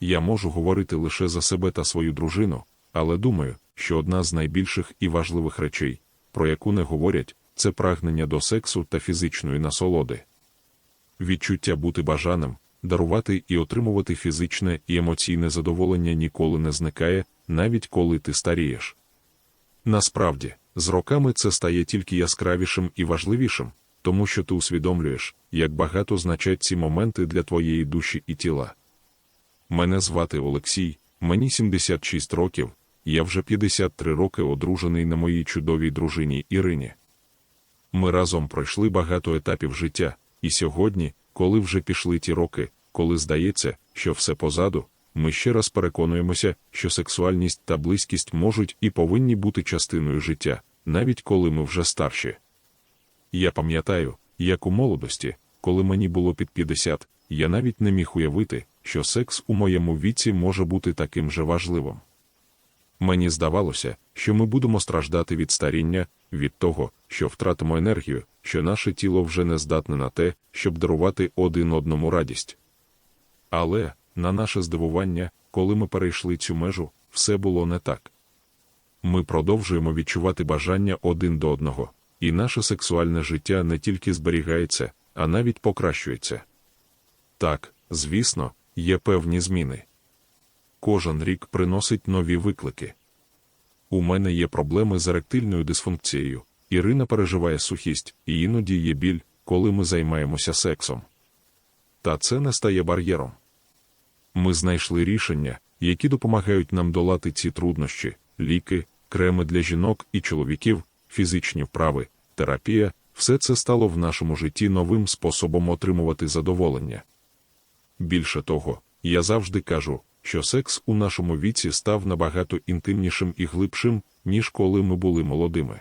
Я можу говорити лише за себе та свою дружину, але думаю, що одна з найбільших і важливих речей, про яку не говорять, це прагнення до сексу та фізичної насолоди. Відчуття бути бажаним, дарувати і отримувати фізичне і емоційне задоволення ніколи не зникає, навіть коли ти старієш. Насправді, з роками це стає тільки яскравішим і важливішим, тому що ти усвідомлюєш, як багато значать ці моменти для твоєї душі і тіла. Мене звати Олексій, мені 76 років, я вже 53 роки одружений на моїй чудовій дружині Ірині. Ми разом пройшли багато етапів життя, і сьогодні, коли вже пішли ті роки, коли здається, що все позаду, ми ще раз переконуємося, що сексуальність та близькість можуть і повинні бути частиною життя, навіть коли ми вже старші. Я пам'ятаю, як у молодості, коли мені було під 50, я навіть не міг уявити, що секс у моєму віці може бути таким же важливим. Мені здавалося, що ми будемо страждати від старіння, від того, що втратимо енергію, що наше тіло вже не здатне на те, щоб дарувати один одному радість. Але, на наше здивування, коли ми перейшли цю межу, все було не так. Ми продовжуємо відчувати бажання один до одного, і наше сексуальне життя не тільки зберігається, а навіть покращується. Так, звісно, є певні зміни. Кожен рік приносить нові виклики. У мене є проблеми з еректильною дисфункцією, Ірина переживає сухість, і іноді є біль, коли ми займаємося сексом. Та це не стає бар'єром. Ми знайшли рішення, які допомагають нам долати ці труднощі: ліки, креми для жінок і чоловіків, фізичні вправи, терапія – все це стало в нашому житті новим способом отримувати задоволення. Більше того, я завжди кажу, що секс у нашому віці став набагато інтимнішим і глибшим, ніж коли ми були молодими.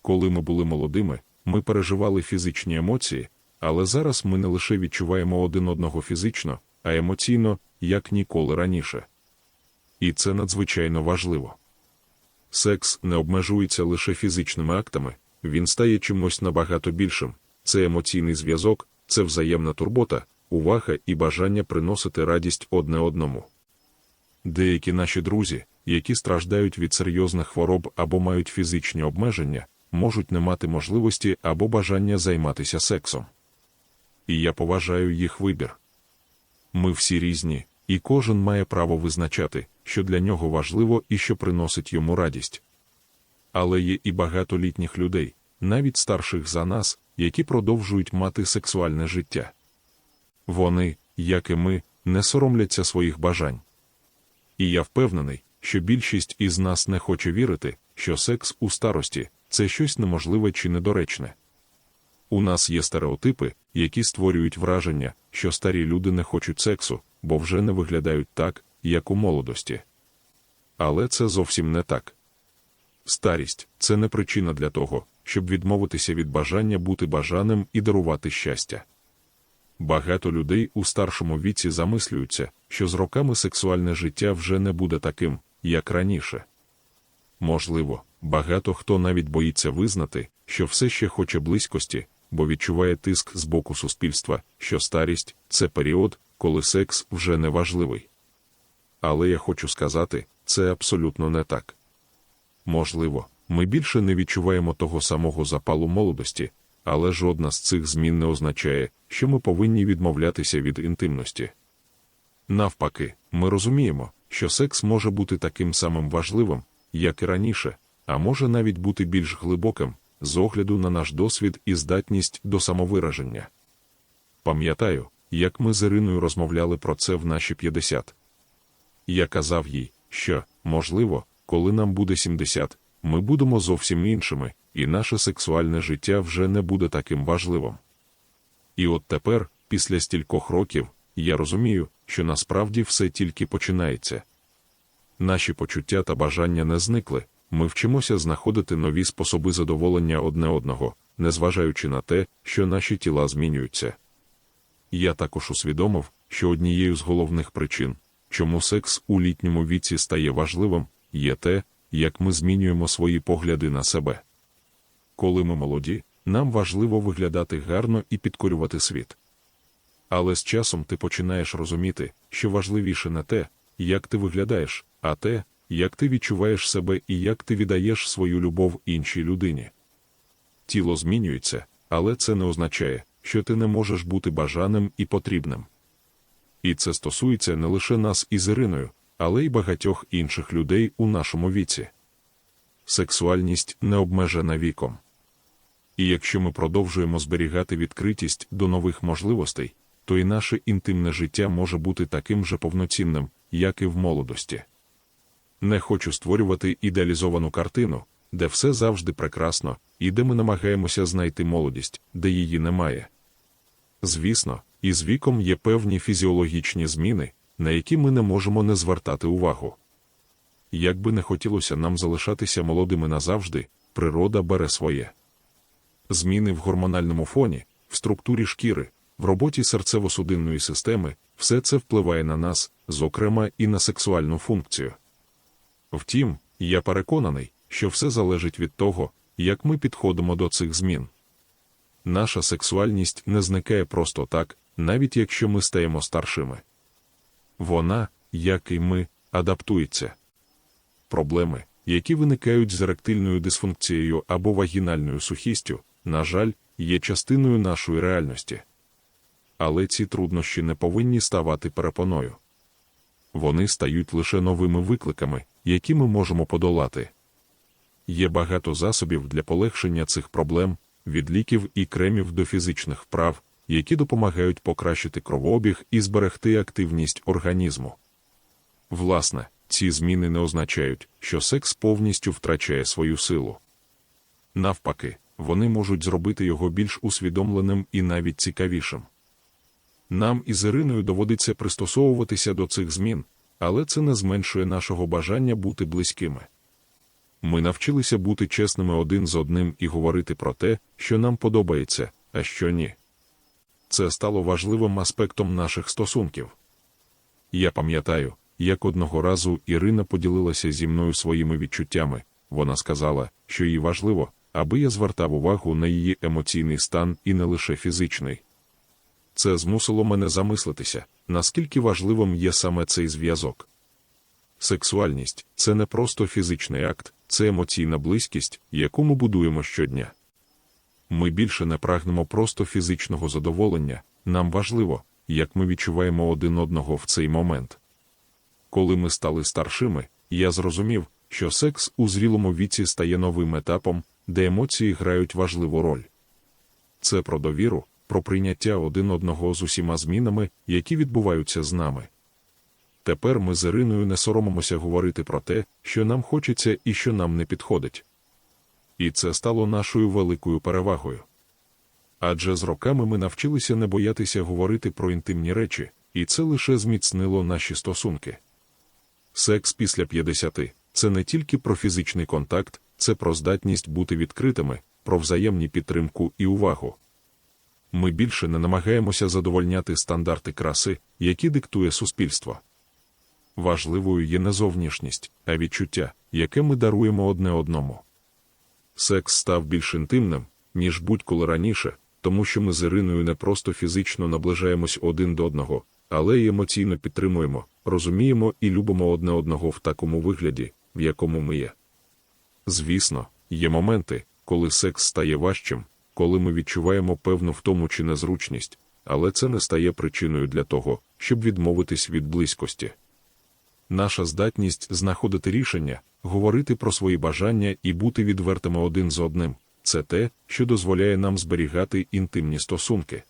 Коли ми були молодими, ми переживали фізичні емоції, але зараз ми не лише відчуваємо один одного фізично, а емоційно, як ніколи раніше. І це надзвичайно важливо. Секс не обмежується лише фізичними актами, він стає чимось набагато більшим. Це емоційний зв'язок, це взаємна турбота, увага і бажання приносити радість одне одному. Деякі наші друзі, які страждають від серйозних хвороб або мають фізичні обмеження, можуть не мати можливості або бажання займатися сексом. І я поважаю їх вибір. Ми всі різні, і кожен має право визначати, що для нього важливо і що приносить йому радість. Але є і багато літніх людей, навіть старших за нас, які продовжують мати сексуальне життя. Вони, як і ми, не соромляться своїх бажань. І я впевнений, що більшість із нас не хоче вірити, що секс у старості – це щось неможливе чи недоречне. У нас є стереотипи, які створюють враження, що старі люди не хочуть сексу, бо вже не виглядають так, як у молодості. Але це зовсім не так. Старість – це не причина для того, щоб відмовитися від бажання бути бажаним і дарувати щастя. Багато людей у старшому віці замислюються, що з роками сексуальне життя вже не буде таким, як раніше. Можливо, багато хто навіть боїться визнати, що все ще хоче близькості, бо відчуває тиск з боку суспільства, що старість – це період, коли секс вже не важливий. Але я хочу сказати, це абсолютно не так. Можливо, ми більше не відчуваємо того самого запалу молодості, але жодна з цих змін не означає, що ми повинні відмовлятися від інтимності. Навпаки, ми розуміємо, що секс може бути таким самим важливим, як і раніше, а може навіть бути більш глибоким, з огляду на наш досвід і здатність до самовираження. Пам'ятаю, як ми з Іриною розмовляли про це в наші 50. Я казав їй, що, можливо, коли нам буде 70, ми будемо зовсім іншими, і наше сексуальне життя вже не буде таким важливим. І от тепер, після стількох років, я розумію, що насправді все тільки починається. Наші почуття та бажання не зникли, ми вчимося знаходити нові способи задоволення одне одного, незважаючи на те, що наші тіла змінюються. Я також усвідомив, що однією з головних причин, чому секс у літньому віці стає важливим, є те, як ми змінюємо свої погляди на себе. Коли ми молоді, нам важливо виглядати гарно і підкорювати світ. Але з часом ти починаєш розуміти, що важливіше не те, як ти виглядаєш, а те, як ти відчуваєш себе і як ти віддаєш свою любов іншій людині. Тіло змінюється, але це не означає, що ти не можеш бути бажаним і потрібним. І це стосується не лише нас із Іриною, але й багатьох інших людей у нашому віці. Сексуальність не обмежена віком. І якщо ми продовжуємо зберігати відкритість до нових можливостей, то і наше інтимне життя може бути таким же повноцінним, як і в молодості. Не хочу створювати ідеалізовану картину, де все завжди прекрасно, і де ми намагаємося знайти молодість, де її немає. Звісно, із віком є певні фізіологічні зміни, на які ми не можемо не звертати увагу. Як би не хотілося нам залишатися молодими назавжди, природа бере своє. Зміни в гормональному фоні, в структурі шкіри, в роботі серцево-судинної системи – все це впливає на нас, зокрема і на сексуальну функцію. Втім, я переконаний, що все залежить від того, як ми підходимо до цих змін. Наша сексуальність не зникає просто так, навіть якщо ми стаємо старшими. Вона, як і ми, адаптується. Проблеми, які виникають з еректильною дисфункцією або вагінальною сухістю, на жаль, є частиною нашої реальності. Але ці труднощі не повинні ставати перепоною. Вони стають лише новими викликами, які ми можемо подолати. Є багато засобів для полегшення цих проблем, від ліків і кремів до фізичних вправ, які допомагають покращити кровообіг і зберегти активність організму. Власне, ці зміни не означають, що секс повністю втрачає свою силу. Навпаки, вони можуть зробити його більш усвідомленим і навіть цікавішим. Нам із Іриною доводиться пристосовуватися до цих змін, але це не зменшує нашого бажання бути близькими. Ми навчилися бути чесними один з одним і говорити про те, що нам подобається, а що ні. Це стало важливим аспектом наших стосунків. Я пам'ятаю, як одного разу Ірина поділилася зі мною своїми відчуттями. Вона сказала, що їй важливо, аби я звертав увагу на її емоційний стан і не лише фізичний. Це змусило мене замислитися, наскільки важливим є саме цей зв'язок. Сексуальність – це не просто фізичний акт, це емоційна близькість, яку ми будуємо щодня. Ми більше не прагнемо просто фізичного задоволення, нам важливо, як ми відчуваємо один одного в цей момент. Коли ми стали старшими, я зрозумів, що секс у зрілому віці стає новим етапом, де емоції грають важливу роль. Це про довіру, про прийняття один одного з усіма змінами, які відбуваються з нами. Тепер ми з Іриною не соромимося говорити про те, що нам хочеться і що нам не підходить. І це стало нашою великою перевагою. Адже з роками ми навчилися не боятися говорити про інтимні речі, і це лише зміцнило наші стосунки. Секс після 50 – це не тільки про фізичний контакт, це про здатність бути відкритими, про взаємну підтримку і увагу. Ми більше не намагаємося задовольняти стандарти краси, які диктує суспільство. Важливою є не зовнішність, а відчуття, яке ми даруємо одне одному. Секс став більш інтимним, ніж будь-коли раніше, тому що ми з Іриною не просто фізично наближаємось один до одного, але й емоційно підтримуємо, розуміємо і любимо одне одного в такому вигляді, в якому ми є. Звісно, є моменти, коли секс стає важчим, коли ми відчуваємо певну втому чи незручність, але це не стає причиною для того, щоб відмовитись від близькості. Наша здатність знаходити рішення, говорити про свої бажання і бути відвертими один з одним – це те, що дозволяє нам зберігати інтимні стосунки.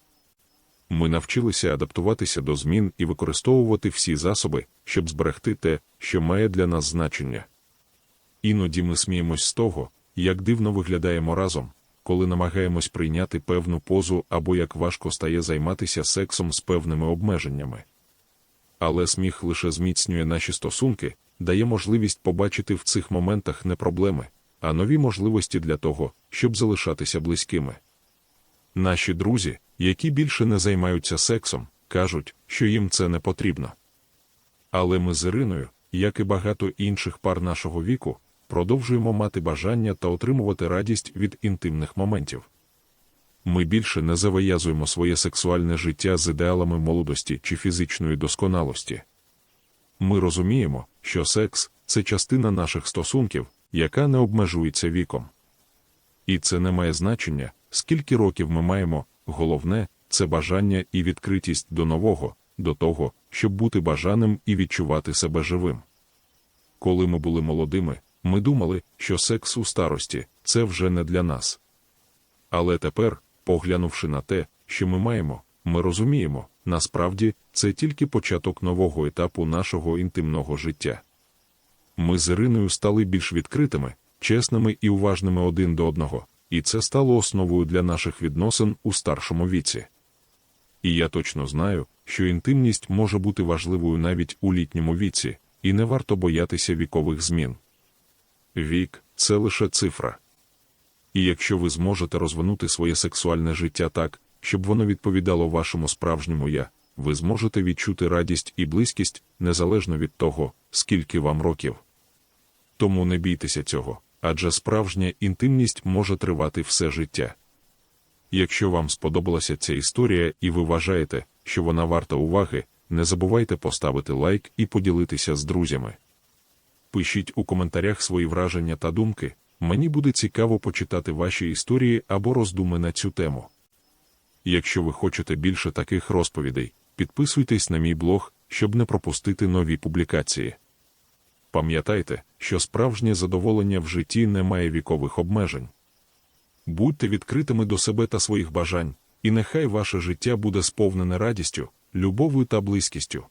Ми навчилися адаптуватися до змін і використовувати всі засоби, щоб зберегти те, що має для нас значення. Іноді ми сміємось з того, як дивно виглядаємо разом, коли намагаємось прийняти певну позу або як важко стає займатися сексом з певними обмеженнями. Але сміх лише зміцнює наші стосунки, дає можливість побачити в цих моментах не проблеми, а нові можливості для того, щоб залишатися близькими. Наші друзі, які більше не займаються сексом, кажуть, що їм це не потрібно. Але ми з Іриною, як і багато інших пар нашого віку, продовжуємо мати бажання та отримувати радість від інтимних моментів. Ми більше не зав'язуємо своє сексуальне життя з ідеалами молодості чи фізичної досконалості. Ми розуміємо, що секс – це частина наших стосунків, яка не обмежується віком. І це не має значення, скільки років ми маємо, головне – це бажання і відкритість до нового, до того, щоб бути бажаним і відчувати себе живим. Коли ми були молодими, ми думали, що секс у старості – це вже не для нас. Але тепер, поглянувши на те, що ми маємо, ми розуміємо, насправді, це тільки початок нового етапу нашого інтимного життя. Ми з Іриною стали більш відкритими, чесними і уважними один до одного, і це стало основою для наших відносин у старшому віці. І я точно знаю, що інтимність може бути важливою навіть у літньому віці, і не варто боятися вікових змін. Вік – це лише цифра. І якщо ви зможете розвинути своє сексуальне життя так, щоб воно відповідало вашому справжньому «я», ви зможете відчути радість і близькість, незалежно від того, скільки вам років. Тому не бійтеся цього, адже справжня інтимність може тривати все життя. Якщо вам сподобалася ця історія і ви вважаєте, що вона варта уваги, не забувайте поставити лайк і поділитися з друзями. Пишіть у коментарях свої враження та думки, мені буде цікаво почитати ваші історії або роздуми на цю тему. Якщо ви хочете більше таких розповідей, підписуйтесь на мій блог, щоб не пропустити нові публікації. Пам'ятайте, що справжнє задоволення в житті не має вікових обмежень. Будьте відкритими до себе та своїх бажань, і нехай ваше життя буде сповнене радістю, любов'ю та близькістю.